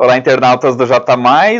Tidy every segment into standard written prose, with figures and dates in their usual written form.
Olá, internautas do J+,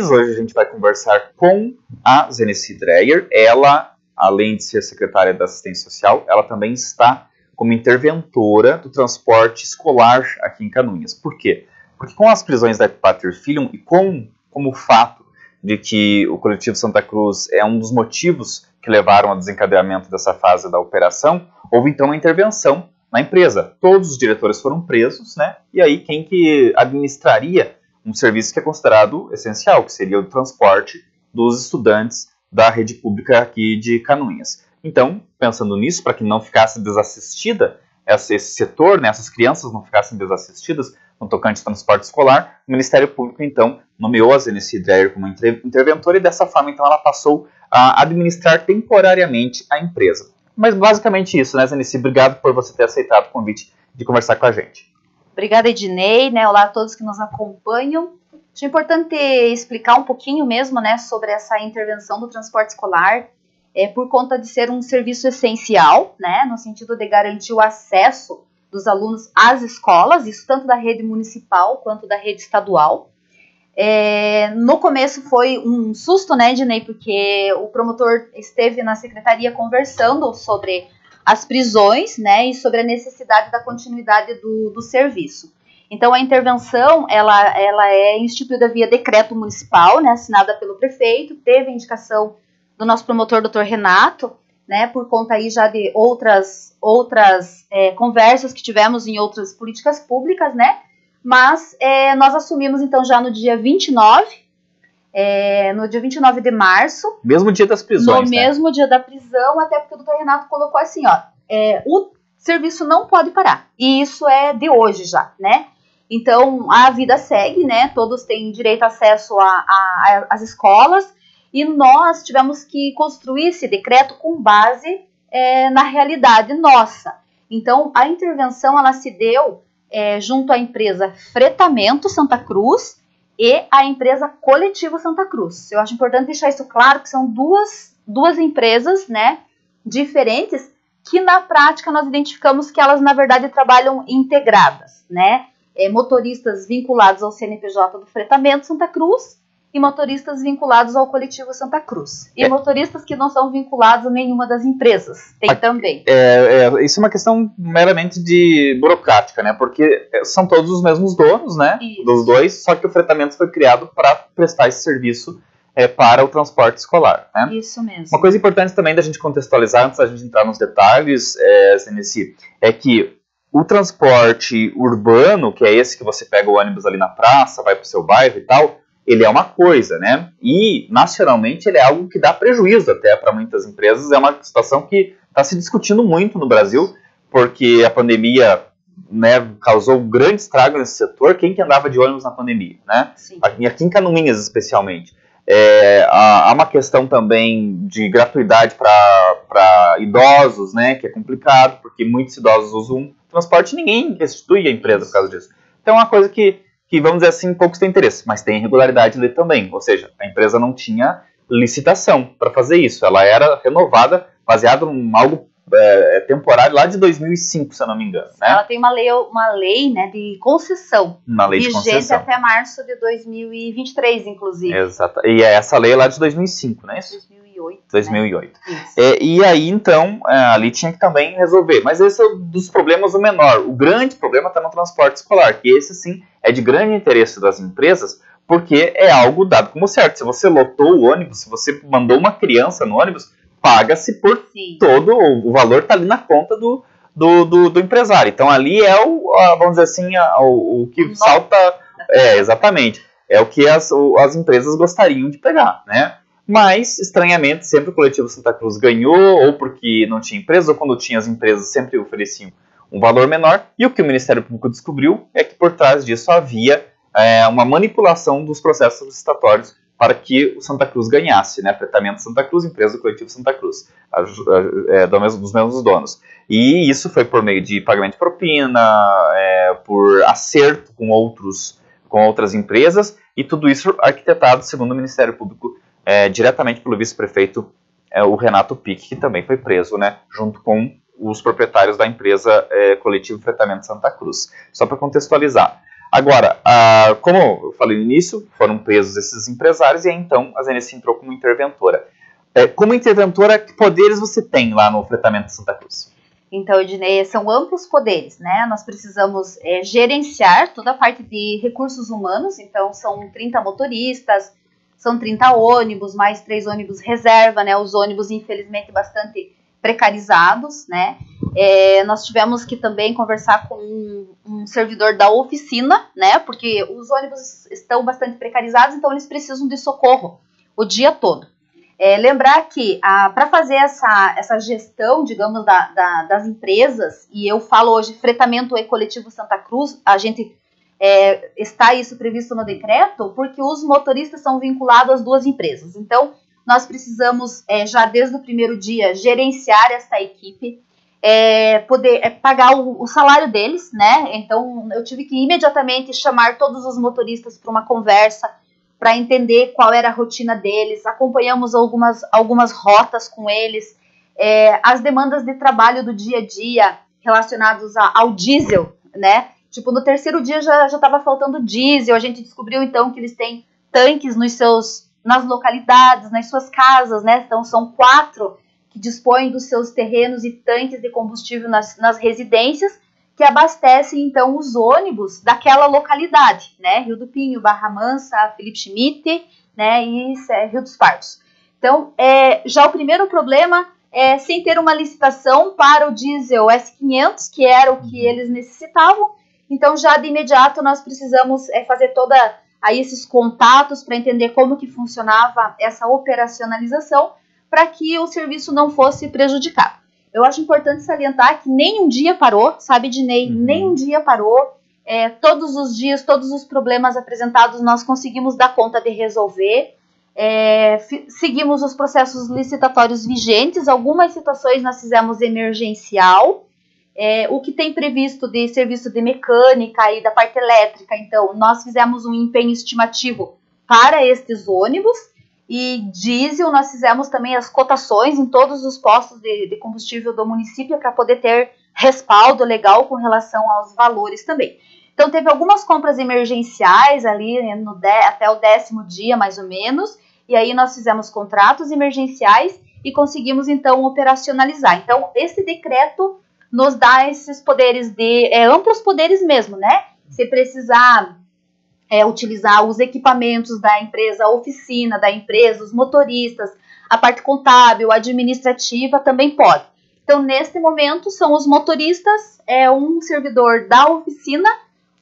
hoje a gente vai conversar com a Zenice Dreyer. Ela, além de ser secretária da Assistência Social, ela também está como interventora do transporte escolar aqui em Canoinhas. Por quê? Porque com as prisões da Pater Filium e como o fato de que o coletivo Santa Cruz é um dos motivos que levaram ao desencadeamento dessa fase da operação, houve então uma intervenção na empresa. Todos os diretores foram presos, né? E aí quem que administraria um serviço que é considerado essencial, que seria o transporte dos estudantes da rede pública aqui de Canoinhas. Então, pensando nisso, para que não ficasse desassistida esse setor, né, essas crianças não ficassem desassistidas no tocante ao transporte escolar, o Ministério Público, então, nomeou a Zenice Dreyer como interventora e dessa forma, então, ela passou a administrar temporariamente a empresa. Mas basicamente isso, né, Zenice? Obrigado por você ter aceitado o convite de conversar com a gente. Obrigada, Ednei, né? Olá a todos que nos acompanham. Acho importante explicar um pouquinho mesmo, né, sobre essa intervenção do transporte escolar, por conta de ser um serviço essencial, né, no sentido de garantir o acesso dos alunos às escolas, isso tanto da rede municipal quanto da rede estadual. No começo foi um susto, né, Ednei, porque o promotor esteve na secretaria conversando sobre as prisões, né, e sobre a necessidade da continuidade do serviço. Então, a intervenção, ela é instituída via decreto municipal, né, assinada pelo prefeito, teve a indicação do nosso promotor, Dr. Renato, né, por conta aí já de outras conversas que tivemos em outras políticas públicas, né, mas nós assumimos, então, já no dia 29 de março. Mesmo dia das prisões, no mesmo dia da prisão, até porque o doutor Renato colocou assim, ó, o serviço não pode parar. E isso é de hoje já, né? Então, a vida segue, né? Todos têm direito a acesso às escolas. E nós tivemos que construir esse decreto com base na realidade nossa. Então, a intervenção, ela se deu junto à empresa Fretamento Santa Cruz e a empresa Coletivo Santa Cruz. Eu acho importante deixar isso claro, que são duas empresas, né, diferentes, que na prática nós identificamos que elas, na verdade, trabalham integradas, né? Motoristas vinculados ao CNPJ do Fretamento Santa Cruz e motoristas vinculados ao Coletivo Santa Cruz. E motoristas que não são vinculados a nenhuma das empresas. Tem também. Isso é uma questão meramente burocrática, né? Porque são todos os mesmos donos, né? Isso. Dos dois, só que o fretamento foi criado para prestar esse serviço para o transporte escolar, né? Isso mesmo. Uma coisa importante também da gente contextualizar, antes da gente entrar nos detalhes, Zenice, é que o transporte urbano, que é esse que você pega o ônibus ali na praça, vai para o seu bairro e tal, ele é uma coisa, né? E nacionalmente ele é algo que dá prejuízo até para muitas empresas. É uma situação que está se discutindo muito no Brasil, porque a pandemia, né, causou um grande estrago nesse setor. Quem que andava de ônibus na pandemia, né? Sim. Aqui em Canoinhas, especialmente. Há uma questão também de gratuidade para idosos, né, que é complicado, porque muitos idosos usam transporte e ninguém restitui a empresa por causa disso. Então é uma coisa que vamos dizer assim, poucos têm interesse, mas tem irregularidade ali também. Ou seja, a empresa não tinha licitação para fazer isso. Ela era renovada, baseada em algo temporário lá de 2005, se eu não me engano. Né? Ela tem uma lei, né, de concessão. Uma lei de concessão. Vigente até março de 2023, inclusive. Exato. E essa lei é lá de 2005, não é isso? 2008. Né? E aí, então, ali tinha que também resolver. Mas esse é um dos problemas o menor. O grande problema está no transporte escolar, que esse, sim, é de grande interesse das empresas, porque é algo dado como certo. Se você lotou o ônibus, se você mandou uma criança no ônibus, paga-se por todo o valor, está ali na conta do empresário. Então, ali é vamos dizer assim, o que salta... exatamente. É o que as empresas gostariam de pegar, né? Mas, estranhamente, sempre o Coletivo Santa Cruz ganhou, ou porque não tinha empresa, ou quando tinha as empresas sempre ofereciam um valor menor. E o que o Ministério Público descobriu é que por trás disso havia uma manipulação dos processos licitatórios para que o Santa Cruz ganhasse, né? Fretamento Santa Cruz, empresa do Coletivo Santa Cruz, dos mesmos donos. E isso foi por meio de pagamento de propina, por acerto com outras empresas, e tudo isso arquitetado, segundo o Ministério Público, diretamente pelo vice-prefeito, o Renato Pique, que também foi preso, né, junto com os proprietários da empresa Coletivo Fretamento Santa Cruz. Só para contextualizar, Agora, como eu falei no início, foram presos esses empresários e aí, então a ZNC entrou como interventora. Como interventora, que poderes você tem lá no fretamento de Santa Cruz? Então, Ednei, são amplos poderes, né? Nós precisamos gerenciar toda a parte de recursos humanos, então são 30 motoristas, são 30 ônibus, mais 3 ônibus reserva, né? Os ônibus, infelizmente, bastante precarizados, né? Nós tivemos que também conversar com um servidor da oficina, né? Porque os ônibus estão bastante precarizados, então eles precisam de socorro o dia todo. Lembrar que para fazer essa gestão, digamos, das empresas, e eu falo hoje fretamento e coletivo Santa Cruz, a gente está isso previsto no decreto, porque os motoristas são vinculados às duas empresas. Então, nós precisamos, já desde o primeiro dia, gerenciar essa equipe, poder pagar o salário deles, né? Então, eu tive que imediatamente chamar todos os motoristas para uma conversa, para entender qual era a rotina deles, acompanhamos algumas rotas com eles, as demandas de trabalho do dia a dia relacionados ao diesel, né? Tipo, no terceiro dia já estava faltando diesel, a gente descobriu então que eles têm tanques nas localidades, nas suas casas, né? Então são 4 que dispõem dos seus terrenos e tanques de combustível nas residências, que abastecem, então, os ônibus daquela localidade, né? Rio do Pinho, Barra Mansa, Felipe Schmidt, né? E Rio dos Pardos. Então, já o primeiro problema é sem ter uma licitação para o diesel S500, que era o que eles necessitavam. Então, já de imediato, nós precisamos fazer aí esses contatos para entender como que funcionava essa operacionalização para que o serviço não fosse prejudicado. Eu acho importante salientar que nem um dia parou, sabe, Ednei? Nem um dia parou. Todos os dias, todos os problemas apresentados, nós conseguimos dar conta de resolver. Seguimos os processos licitatórios vigentes. Algumas situações nós fizemos emergencial. O que tem previsto de serviço de mecânica e da parte elétrica, então, nós fizemos um empenho estimativo para estes ônibus. E diesel, nós fizemos também as cotações em todos os postos de combustível do município para poder ter respaldo legal com relação aos valores também. Então, teve algumas compras emergenciais ali, né, até o 10º dia, mais ou menos, e aí nós fizemos contratos emergenciais e conseguimos, então, operacionalizar. Então, esse decreto nos dá esses poderes amplos poderes mesmo, né? Se precisar utilizar os equipamentos da empresa, a oficina da empresa, os motoristas, a parte contábil, administrativa também pode. Então, neste momento, são os motoristas, um servidor da oficina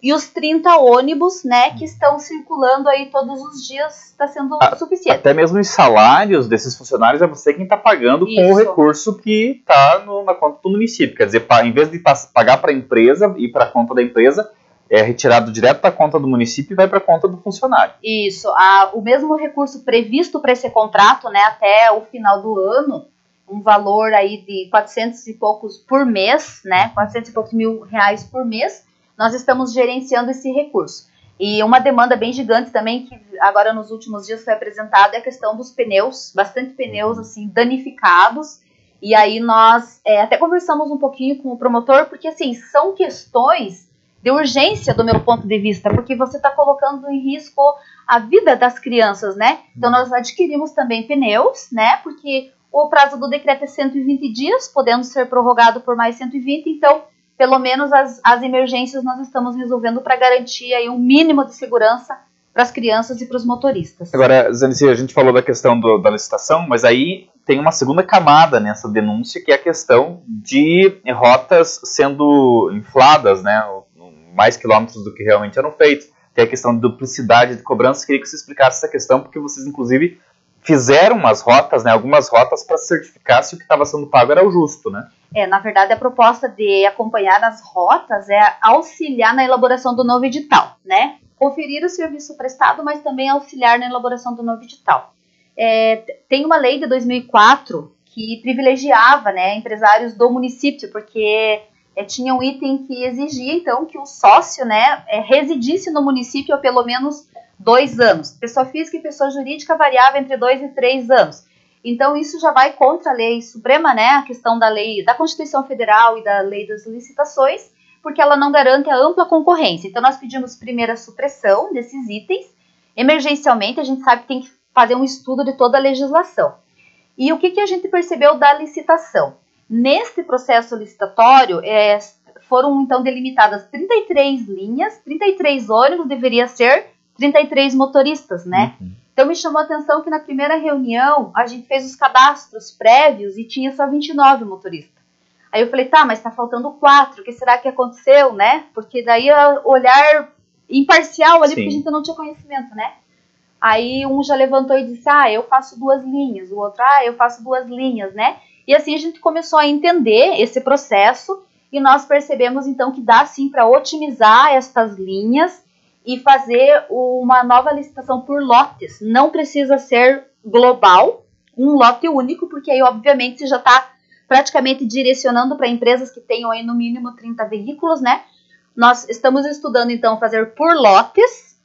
e os 30 ônibus, né, que estão circulando aí todos os dias, está sendo suficiente. Até mesmo os salários desses funcionários é você quem está pagando com o recurso que está na conta do município. Quer dizer, em vez de pagar para a empresa e para a conta da empresa, é retirado direto da conta do município e vai para a conta do funcionário. Isso. O mesmo recurso previsto para esse contrato, né, até o final do ano, um valor aí de 400 e poucos por mês, né, 400 e poucos mil reais por mês, nós estamos gerenciando esse recurso. E uma demanda bem gigante também, que agora nos últimos dias foi apresentada, é a questão dos pneus, bastante pneus assim danificados. E aí nós até conversamos um pouquinho com o promotor, porque assim, são questões de urgência do meu ponto de vista, porque você está colocando em risco a vida das crianças, né? Então nós adquirimos também pneus, né? Porque o prazo do decreto é 120 dias, podendo ser prorrogado por mais 120, então pelo menos as emergências nós estamos resolvendo para garantir aí um mínimo de segurança para as crianças e para os motoristas. Agora, Zanice, a gente falou da questão da licitação, mas aí tem uma segunda camada nessa denúncia, que é a questão de rotas sendo infladas, né? Mais quilômetros do que realmente eram feitos. Tem a questão de duplicidade de cobrança. Queria que você explicasse essa questão, porque vocês, inclusive, fizeram umas rotas, né, algumas rotas para certificar se o que estava sendo pago era o justo, né? Na verdade, a proposta de acompanhar as rotas é auxiliar na elaboração do novo edital, né? Conferir o serviço prestado, mas também auxiliar na elaboração do novo edital. Tem uma lei de 2004 que privilegiava, né, empresários do município, porque tinha um item que exigia, então, que o sócio, né, residisse no município há pelo menos 2 anos. Pessoa física e pessoa jurídica variava entre 2 e 3 anos. Então, isso já vai contra a lei suprema, né, a questão da lei da Constituição Federal e da lei das licitações, porque ela não garante a ampla concorrência. Então, nós pedimos primeiro a supressão desses itens. Emergencialmente, a gente sabe que tem que fazer um estudo de toda a legislação. E o que a gente percebeu da licitação? Nesse processo licitatório, foram, então, delimitadas 33 linhas, 33 ônibus, deveria ser 33 motoristas, né? Então, me chamou a atenção que na primeira reunião, a gente fez os cadastros prévios e tinha só 29 motoristas. Aí eu falei, tá, mas tá faltando 4, o que será que aconteceu, né? Porque daí olhar imparcial ali, porque a gente não tinha conhecimento, né? Aí um já levantou e disse, eu faço 2 linhas, o outro, eu faço 2 linhas, né? E assim a gente começou a entender esse processo e nós percebemos então que dá sim para otimizar estas linhas e fazer uma nova licitação por lotes. Não precisa ser global, um lote único, porque aí obviamente você já está praticamente direcionando para empresas que tenham aí no mínimo 30 veículos, né? Nós estamos estudando então fazer por lotes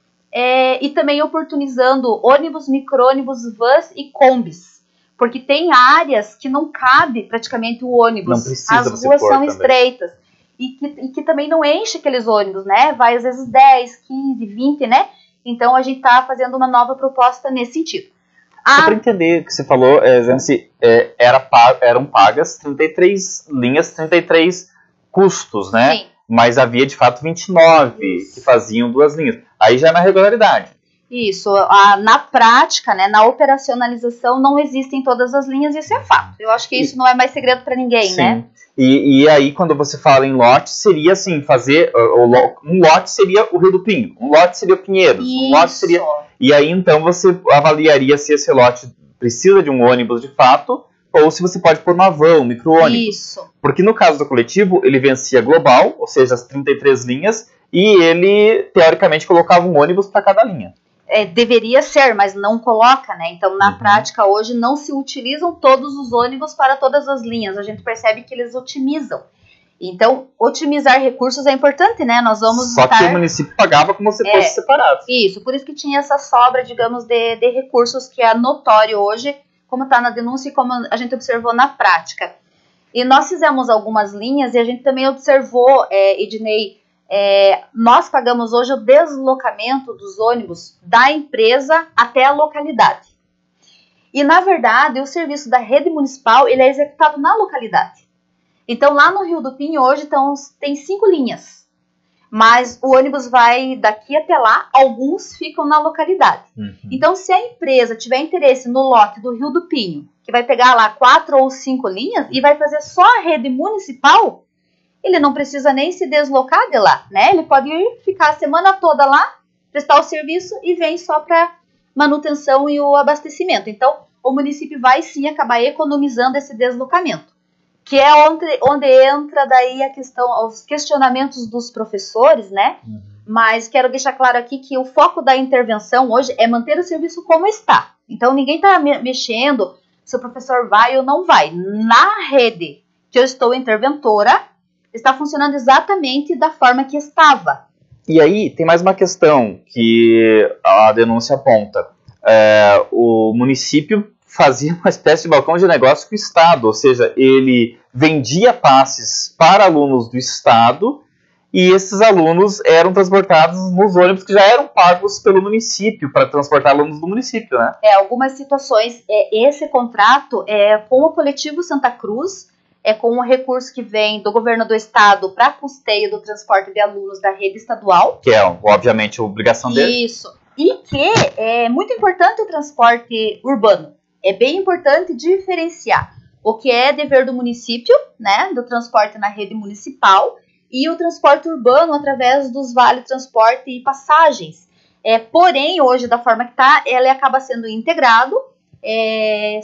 e também oportunizando ônibus, micro-ônibus, vans e combis. Porque tem áreas que não cabe praticamente o ônibus. Não precisa. As ruas são estreitas. E que também não enche aqueles ônibus, né? Vai às vezes 10, 15, 20, né? Então a gente está fazendo uma nova proposta nesse sentido. Só para entender o que você falou, eram pagas 33 linhas, 33 custos, né? Sim. Mas havia de fato 29 que faziam 2 linhas. Aí já é na regularidade. Isso, na prática, né, na operacionalização não existem todas as linhas, isso é fato. Eu acho que isso não é mais segredo para ninguém, sim, né? E aí, quando você fala em lote, seria assim, fazer... Um lote seria o Rio do Pinho, um lote seria o Pinheiros, um lote seria... E aí, então, você avaliaria se esse lote precisa de um ônibus de fato, ou se você pode pôr uma van, um micro-ônibus. Isso. Porque no caso do coletivo, ele vencia global, ou seja, as 33 linhas, e ele, teoricamente, colocava um ônibus para cada linha. Deveria ser, mas não coloca, né? Então, na prática, hoje, não se utilizam todos os ônibus para todas as linhas. A gente percebe que eles otimizam. Então, otimizar recursos é importante, né? Nós vamos Só que o município pagava como se fosse separado. Isso, por isso que tinha essa sobra, digamos, de recursos que é notório hoje, como está na denúncia e como a gente observou na prática. E nós fizemos algumas linhas e a gente também observou, Ednei, nós pagamos hoje o deslocamento dos ônibus da empresa até a localidade. E, na verdade, o serviço da rede municipal ele é executado na localidade. Então, lá no Rio do Pinho, hoje tem 5 linhas. Mas o ônibus vai daqui até lá, alguns ficam na localidade. Então, se a empresa tiver interesse no lote do Rio do Pinho, que vai pegar lá 4 ou 5 linhas e vai fazer só a rede municipal, ele não precisa nem se deslocar de lá, né? Ele pode ficar a semana toda lá, prestar o serviço e vem só para manutenção e o abastecimento. Então, o município vai sim acabar economizando esse deslocamento, que é onde entra daí a questão, os questionamentos dos professores, né? Mas quero deixar claro aqui que o foco da intervenção hoje é manter o serviço como está. Então, ninguém está mexendo se o professor vai ou não vai. Na rede que eu estou interventora, está funcionando exatamente da forma que estava. E aí, tem mais uma questão que a denúncia aponta. O município fazia uma espécie de balcão de negócio com o Estado, ou seja, ele vendia passes para alunos do Estado e esses alunos eram transportados nos ônibus que já eram pagos pelo município para transportar alunos do município, né? Algumas situações, esse contrato é com o coletivo Santa Cruz, com o recurso que vem do governo do estado para custeio do transporte de alunos da rede estadual. Que é, obviamente, a obrigação dele. Isso. E que é muito importante o transporte urbano. É bem importante diferenciar o que é dever do município, né, do transporte na rede municipal, e o transporte urbano através dos vale transporte e passagens. Porém, hoje, da forma que está, ele acaba sendo integrado.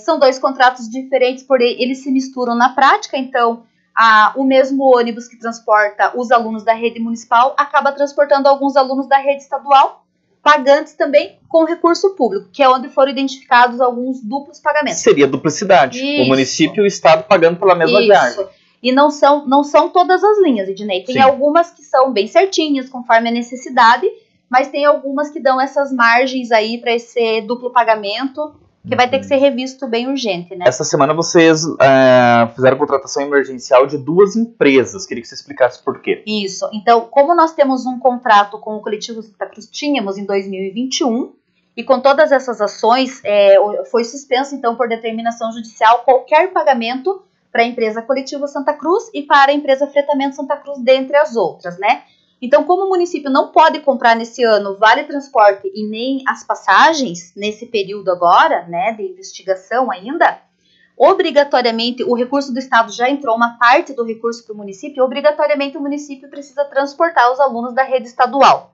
São 2 contratos diferentes, porém eles se misturam na prática. Então, o mesmo ônibus que transporta os alunos da rede municipal acaba transportando alguns alunos da rede estadual, pagantes também com recurso público, que é onde foram identificados alguns duplos pagamentos. Seria duplicidade. Isso. O município e o estado pagando pela mesma viagem. E não são todas as linhas, Ednei. Tem algumas que são bem certinhas, conforme a necessidade, mas tem algumas que dão essas margens aí para esse duplo pagamento. que vai ter que ser revisto bem urgente, né? Essa semana vocês fizeram contratação emergencial de 2 empresas. Queria que você explicasse por quê. Isso. Então, como nós temos um contrato com o Coletivo Santa Cruz, tínhamos em 2021, e com todas essas ações, foi suspenso, então, por determinação judicial, qualquer pagamento para a empresa Coletivo Santa Cruz e para a empresa Fretamento Santa Cruz, dentre as outras, né? Então, como o município não pode comprar nesse ano vale transporte e nem as passagens, nesse período agora, né, de investigação ainda, obrigatoriamente, o recurso do Estado já entrou, uma parte do recurso para o município, obrigatoriamente o município precisa transportar os alunos da rede estadual.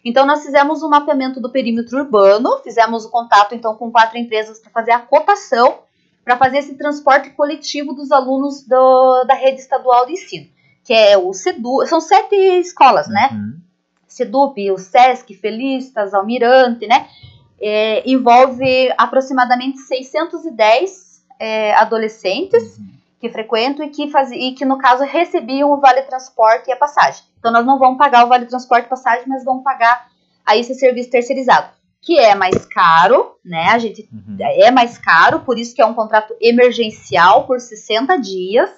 Então, nós fizemos um mapeamento do perímetro urbano, fizemos o contato, então, com 4 empresas para fazer a cotação, para fazer esse transporte coletivo dos alunos da rede estadual de ensino, que é o SEDU, são 7 escolas, né? SEDUP, o SESC, Felistas, Almirante, né? Envolve aproximadamente 610 adolescentes que frequentam e que, no caso, recebiam o Vale Transporte e a passagem. Então, nós não vamos pagar o Vale Transporte e passagem, mas vamos pagar aí esse serviço terceirizado, que é mais caro, né? A gente é mais caro, por isso que é um contrato emergencial por 60 dias.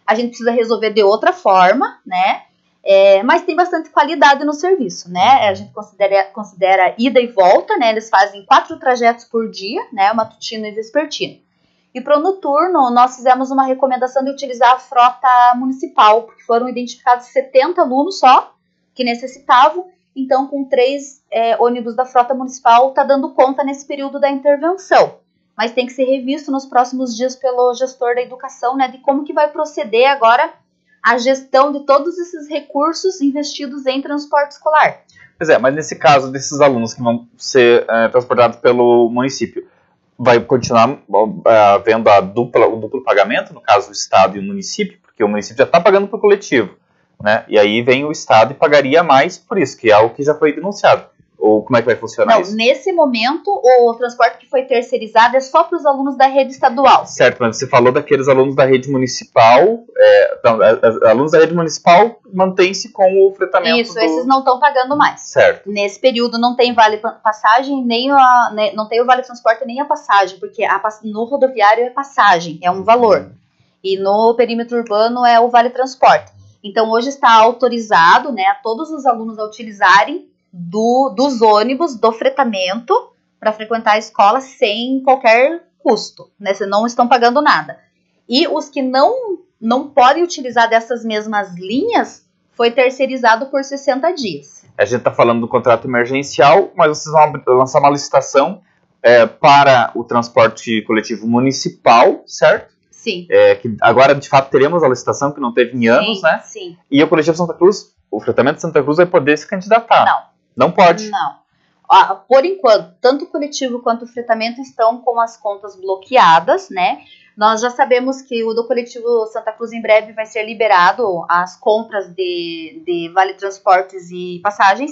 A gente precisa resolver de outra forma, né? Mas tem bastante qualidade no serviço, né? A gente considera ida e volta, né? Eles fazem 4 trajetos por dia, né? Matutino e vespertino. E para o noturno, nós fizemos uma recomendação de utilizar a frota municipal, porque foram identificados 70 alunos só que necessitavam. Então, com 3 ônibus da frota municipal, está dando conta nesse período da intervenção. Mas tem que ser revisto nos próximos dias pelo gestor da educação, né, de como que vai proceder agora a gestão de todos esses recursos investidos em transporte escolar. Pois mas nesse caso desses alunos que vão ser transportados pelo município, vai continuar havendo o duplo pagamento, no caso o Estado e o município, porque o município já está pagando para o coletivo, né? E aí vem o Estado e pagaria mais por isso, que é algo que já foi denunciado. Ou como é que vai funcionar isso? Nesse momento, o transporte que foi terceirizado é só para os alunos da rede estadual. Certo, mas você falou daqueles alunos da rede municipal. Alunos da rede municipal mantêm-se com o fretamento. Isso, esses não estão pagando mais. Certo. Nesse período não tem vale passagem, não tem o vale transporte nem a passagem, porque no rodoviário é passagem, é um valor. E no perímetro urbano é o vale transporte. Então, hoje está autorizado, né, a todos os alunos a utilizarem dos ônibus, do fretamento, para frequentar a escola sem qualquer custo, né? Vocês não estão pagando nada. E os que não podem utilizar dessas mesmas linhas, foi terceirizado por 60 dias. A gente está falando do contrato emergencial, mas vocês vão lançar uma licitação para o transporte coletivo municipal, certo? Sim. Que agora, de fato, teremos a licitação, que não teve em anos, né? Sim. E o coletivo Santa Cruz, o fretamento de Santa Cruz vai poder se candidatar. Não pode? Não. Por enquanto, tanto o coletivo quanto o fretamento estão com as contas bloqueadas, né? Nós já sabemos que o do coletivo Santa Cruz em breve vai ser liberado as compras de vale transportes e passagens,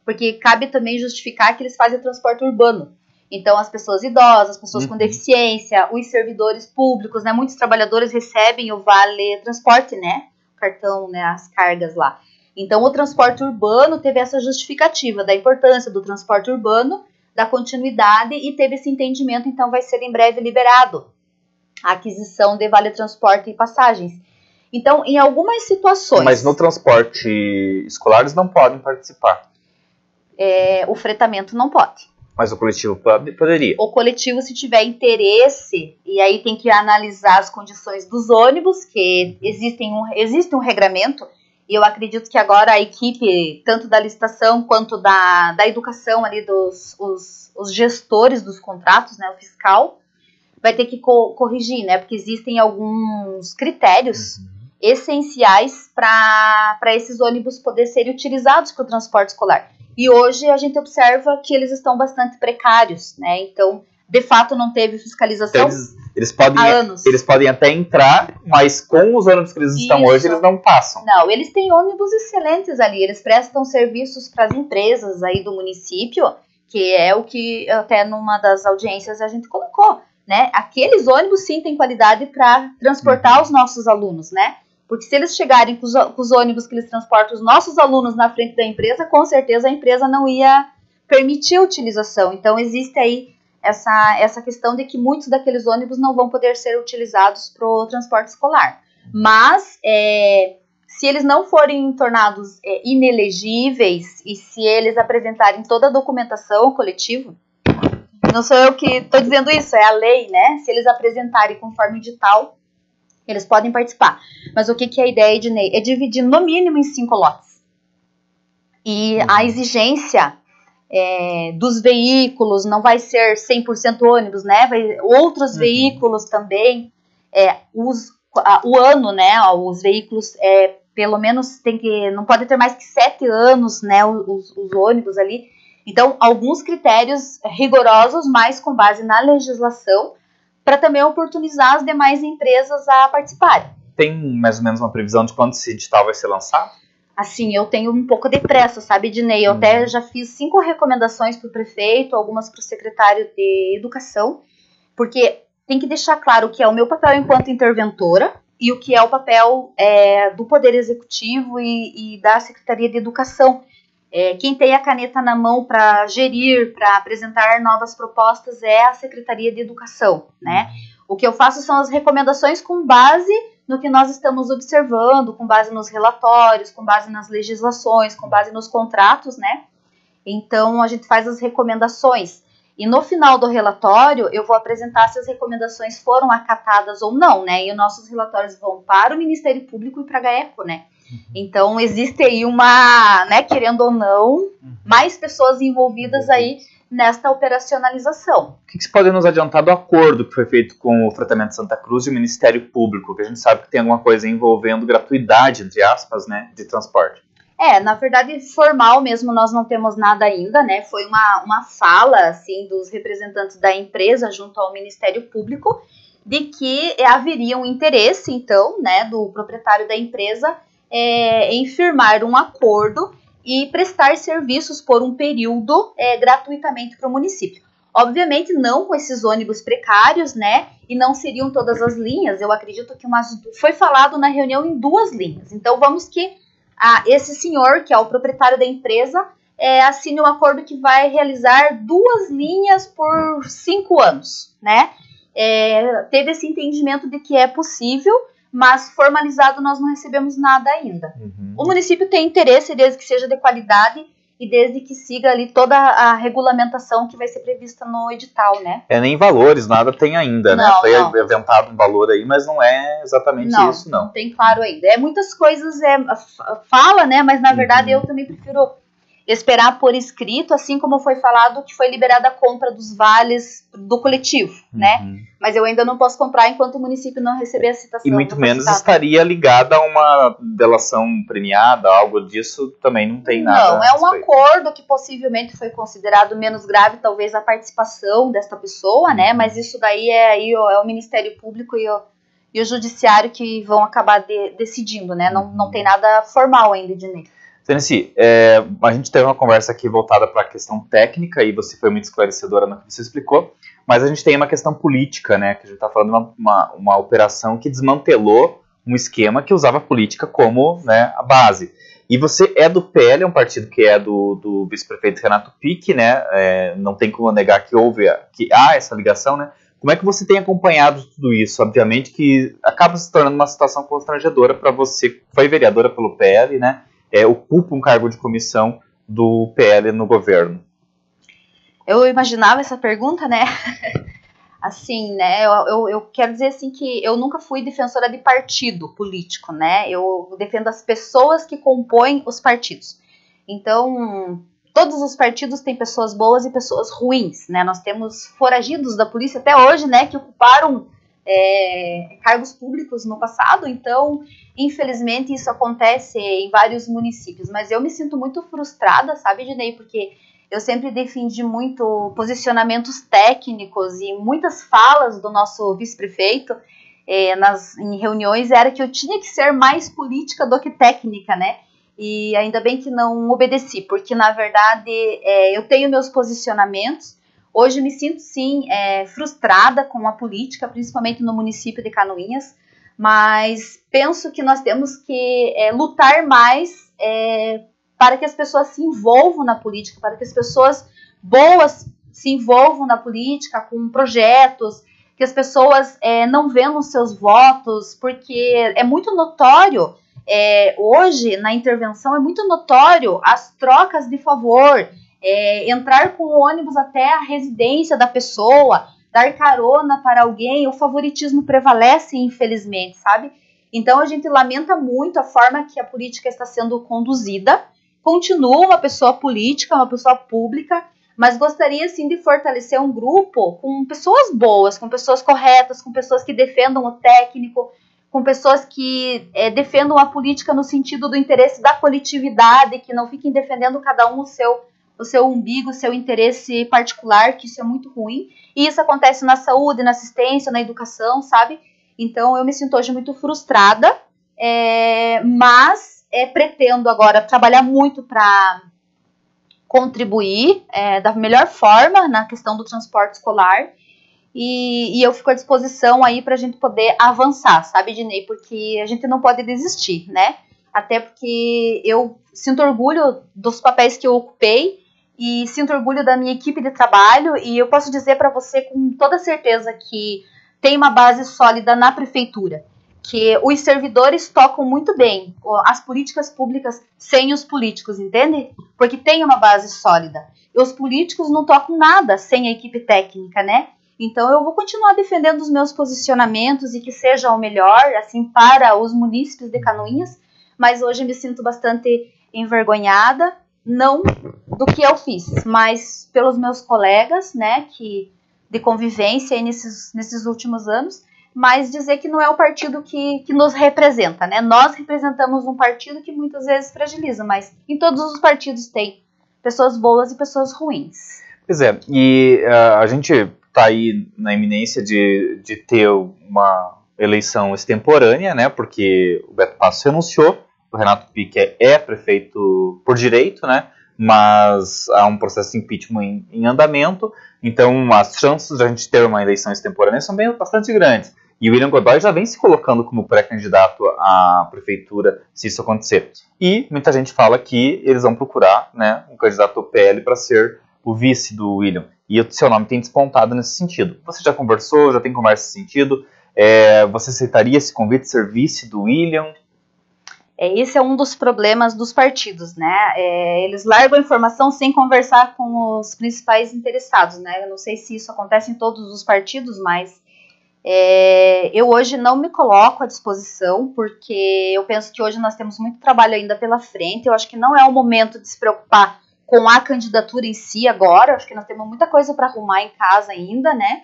porque cabe também justificar que eles fazem transporte urbano. Então, as pessoas idosas, as pessoas com deficiência, os servidores públicos, né? Muitos trabalhadores recebem o vale transporte, né? O cartão, né? As cargas lá. Então, o transporte urbano teve essa justificativa da importância do transporte urbano, da continuidade, e teve esse entendimento, então vai ser em breve liberado a aquisição de vale transporte e passagens. Então, em algumas situações... Mas no transporte escolar eles não podem participar. O fretamento não pode. Mas o coletivo poderia. O coletivo, se tiver interesse, e aí tem que analisar as condições dos ônibus, que existe um regramento. E eu acredito que agora a equipe, tanto da licitação quanto da educação ali, os gestores dos contratos, né, o fiscal, vai ter que corrigir, né, porque existem alguns critérios essenciais para esses ônibus poderem ser utilizados para o transporte escolar. E hoje a gente observa que eles estão bastante precários, né, então, de fato, não teve fiscalização. Eles podem até entrar, mas com os ônibus que eles estão hoje, eles não passam. Não, eles têm ônibus excelentes ali, eles prestam serviços para as empresas aí do município, que é o que até numa das audiências a gente colocou, né? Aqueles ônibus sim têm qualidade para transportar os nossos alunos, né? Porque se eles chegarem com os ônibus que eles transportam os nossos alunos na frente da empresa, com certeza a empresa não ia permitir a utilização. Então existe aí essa questão de que muitos daqueles ônibus não vão poder ser utilizados para o transporte escolar. Mas, se eles não forem tornados inelegíveis e se eles apresentarem toda a documentação coletiva, não sou eu que estou dizendo isso, é a lei, né? Se eles apresentarem conforme o edital, eles podem participar. Mas o que é a ideia, Ednei? É dividir no mínimo em 5 lotes. E a exigência dos veículos não vai ser 100% ônibus, né? Outros veículos também, o ano, né? Os veículos, pelo menos, não pode ter mais que 7 anos, né? Os ônibus ali. Então, alguns critérios rigorosos, mas com base na legislação, para também oportunizar as demais empresas a participarem. Tem mais ou menos uma previsão de quando esse edital vai ser lançado? Assim, eu tenho um pouco de pressa, sabe, Ednei? Eu até já fiz 5 recomendações para o prefeito, algumas para o secretário de Educação, porque tem que deixar claro o que é o meu papel enquanto interventora e o que é o papel do Poder Executivo e da Secretaria de Educação. Quem tem a caneta na mão para gerir, para apresentar novas propostas é a Secretaria de Educação, né? O que eu faço são as recomendações com base no que nós estamos observando, com base nos relatórios, com base nas legislações, com base nos contratos, né? Então, a gente faz as recomendações. E no final do relatório, eu vou apresentar se as recomendações foram acatadas ou não, né? E os nossos relatórios vão para o Ministério Público e para a GAECO, né? Então, existe aí né, querendo ou não, mais pessoas envolvidas aí nesta operacionalização. O que você pode nos adiantar do acordo que foi feito com o Fretamento Santa Cruz e o Ministério Público? Que a gente sabe que tem alguma coisa envolvendo gratuidade, entre aspas, né, de transporte. Na verdade, formal mesmo, nós não temos nada ainda, né? Foi uma fala, assim, dos representantes da empresa junto ao Ministério Público de que haveria um interesse, então, né, do proprietário da empresa em firmar um acordo e prestar serviços por um período gratuitamente para o município. Obviamente não com esses ônibus precários, né? E não seriam todas as linhas. Eu acredito que foi falado na reunião em 2 linhas. Então vamos que esse senhor, que é o proprietário da empresa, assine um acordo que vai realizar 2 linhas por 5 anos, né? Teve esse entendimento de que é possível, mas formalizado nós não recebemos nada ainda. O município tem interesse desde que seja de qualidade e desde que siga ali toda a regulamentação que vai ser prevista no edital, né? Nem valores, nada tem ainda, né? Foi aventado um valor aí, mas não é exatamente isso, não. Não tem claro ainda. Muitas coisas fala, né? Mas na verdade eu também prefiro esperar por escrito, assim como foi falado que foi liberada a compra dos vales do coletivo, né? Mas eu ainda não posso comprar enquanto o município não receber a citação. E muito menos estaria ligada a uma delação premiada, algo disso também não tem nada. Não, é um acordo que possivelmente foi considerado menos grave, talvez a participação desta pessoa, né? Mas isso daí é o Ministério Público e o Judiciário que vão acabar decidindo, né? Não tem nada formal ainda, Ednei. Tenesi, a gente teve uma conversa aqui voltada para a questão técnica e você foi muito esclarecedora no que você explicou, mas a gente tem uma questão política, né, que a gente está falando de uma operação que desmantelou um esquema que usava a política como, né, a base. E você é do PL, é um partido que é do vice-prefeito Renato Pique, né, não tem como negar que há essa ligação, né. Como é que você tem acompanhado tudo isso? Obviamente que acaba se tornando uma situação constrangedora para você, que foi vereadora pelo PL, né, ocupa um cargo de comissão do PL no governo. Eu imaginava essa pergunta, né? Assim, né? Eu quero dizer assim que eu nunca fui defensora de partido político, né? Eu defendo as pessoas que compõem os partidos. Então, todos os partidos têm pessoas boas e pessoas ruins, né? Nós temos foragidos da polícia até hoje, né? Que ocuparam cargos públicos no passado, então infelizmente isso acontece em vários municípios, mas eu me sinto muito frustrada, sabe, Ednei, porque eu sempre defendi muito posicionamentos técnicos e muitas falas do nosso vice-prefeito em reuniões era que eu tinha que ser mais política do que técnica, né, e ainda bem que não obedeci, porque na verdade eu tenho meus posicionamentos. Hoje me sinto, sim, frustrada com a política, principalmente no município de Canoinhas, mas penso que nós temos que lutar mais para que as pessoas se envolvam na política, para que as pessoas boas se envolvam na política com projetos, que as pessoas não vendam seus votos, porque é muito notório, hoje na intervenção é muito notório as trocas de favor, entrar com o ônibus até a residência da pessoa, dar carona para alguém, o favoritismo prevalece, infelizmente, sabe? Então a gente lamenta muito a forma que a política está sendo conduzida. Continua uma pessoa política, uma pessoa pública, mas gostaria sim de fortalecer um grupo com pessoas boas, com pessoas corretas, com pessoas que defendam o técnico, com pessoas que defendam a política no sentido do interesse da coletividade, que não fiquem defendendo cada um o seu umbigo, o seu interesse particular, que isso é muito ruim. E isso acontece na saúde, na assistência, na educação, sabe? Então eu me sinto hoje muito frustrada, mas pretendo agora trabalhar muito para contribuir da melhor forma na questão do transporte escolar, e eu fico à disposição aí para a gente poder avançar, sabe, Dinei? Porque a gente não pode desistir, né? Até porque eu sinto orgulho dos papéis que eu ocupei e sinto orgulho da minha equipe de trabalho, e eu posso dizer para você com toda certeza que tem uma base sólida na prefeitura, que os servidores tocam muito bem as políticas públicas sem os políticos, entende? Porque tem uma base sólida. E os políticos não tocam nada sem a equipe técnica, né? Então eu vou continuar defendendo os meus posicionamentos e que seja o melhor, assim, para os munícipes de Canoinhas, mas hoje eu me sinto bastante envergonhada, não do que eu fiz, mas pelos meus colegas, né, de convivência aí nesses últimos anos, mas dizer que não é o partido que nos representa, né? Nós representamos um partido que muitas vezes fragiliza, mas em todos os partidos tem pessoas boas e pessoas ruins. Pois é, e a gente está aí na iminência de ter uma eleição extemporânea, né? Porque o Beto Passos renunciou, o Renato Pique é prefeito por direito, né? Mas há um processo de impeachment em andamento, então as chances de a gente ter uma eleição extemporânea são bastante grandes. E o William Godoy já vem se colocando como pré-candidato à prefeitura, se isso acontecer. E muita gente fala que eles vão procurar, né, um candidato ao PL para ser o vice do William. E o seu nome tem despontado nesse sentido. Você já conversou, já tem conversa nesse sentido? Você aceitaria esse convite de ser vice do William? Esse é um dos problemas dos partidos, né? Eles largam a informação sem conversar com os principais interessados, né? Eu não sei se isso acontece em todos os partidos, mas eu hoje não me coloco à disposição, porque eu penso que hoje nós temos muito trabalho ainda pela frente. Eu acho que não é o momento de se preocupar com a candidatura em si agora. Eu acho que nós temos muita coisa para arrumar em casa ainda, né?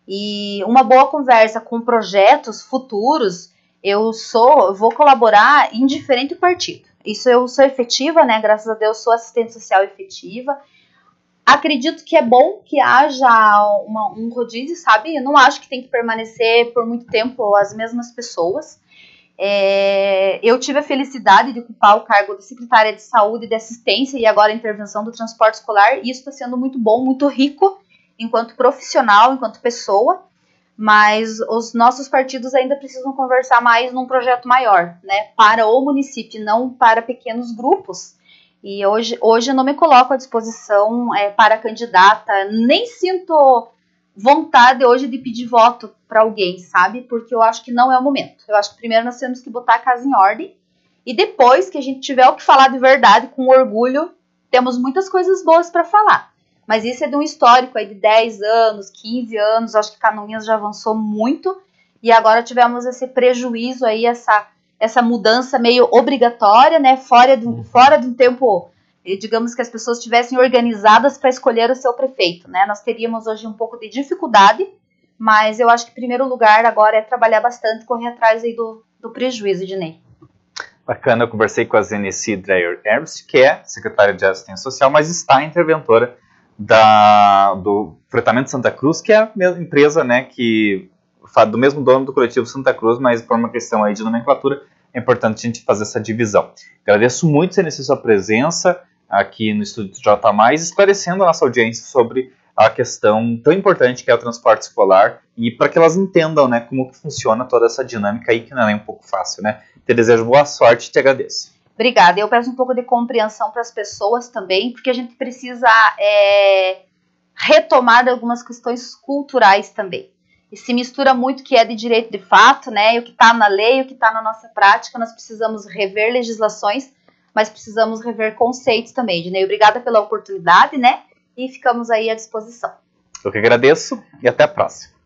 E uma boa conversa com projetos futuros, eu vou colaborar em diferente partido. Isso eu sou efetiva, né? Graças a Deus sou assistente social efetiva. Acredito que é bom que haja um rodízio, sabe? Eu não acho que tem que permanecer por muito tempo as mesmas pessoas. Eu tive a felicidade de ocupar o cargo de secretária de saúde e de assistência e agora a intervenção do transporte escolar, e isso está sendo muito bom, muito rico enquanto profissional, enquanto pessoa. Mas os nossos partidos ainda precisam conversar mais num projeto maior, né, para o município, não para pequenos grupos. E hoje eu não me coloco à disposição para candidata, nem sinto vontade hoje de pedir voto para alguém, sabe? Porque eu acho que não é o momento. Eu acho que primeiro nós temos que botar a casa em ordem, e depois que a gente tiver o que falar de verdade, com orgulho, temos muitas coisas boas para falar. Mas isso é de um histórico aí de 10 anos, 15 anos, acho que Canoinhas já avançou muito, e agora tivemos esse prejuízo aí, essa mudança meio obrigatória, né, fora de um tempo, digamos que as pessoas estivessem organizadas para escolher o seu prefeito, né. Nós teríamos hoje um pouco de dificuldade, mas eu acho que em primeiro lugar agora é trabalhar bastante, correr atrás aí do prejuízo, Dinei. Bacana, eu conversei com a Zenici Dreyer Ernst, que é secretária de Assistência Social, mas está interventora do Fretamento Santa Cruz, que é a empresa, né, do mesmo dono do coletivo Santa Cruz, mas por uma questão aí de nomenclatura, é importante a gente fazer essa divisão. Agradeço muito, Zenici, sua presença aqui no Estúdio J+, esclarecendo a nossa audiência sobre a questão tão importante que é o transporte escolar, e para que elas entendam, né, como que funciona toda essa dinâmica aí, que não é um pouco fácil, né? Te desejo boa sorte e te agradeço. Obrigada. Eu peço um pouco de compreensão para as pessoas também, porque a gente precisa retomar algumas questões culturais também. E se mistura muito o que é de direito de fato, né, e o que está na lei, o que está na nossa prática. Nós precisamos rever legislações, mas precisamos rever conceitos também. Ednei, obrigada pela oportunidade, né, e ficamos aí à disposição. Eu que agradeço e até a próxima.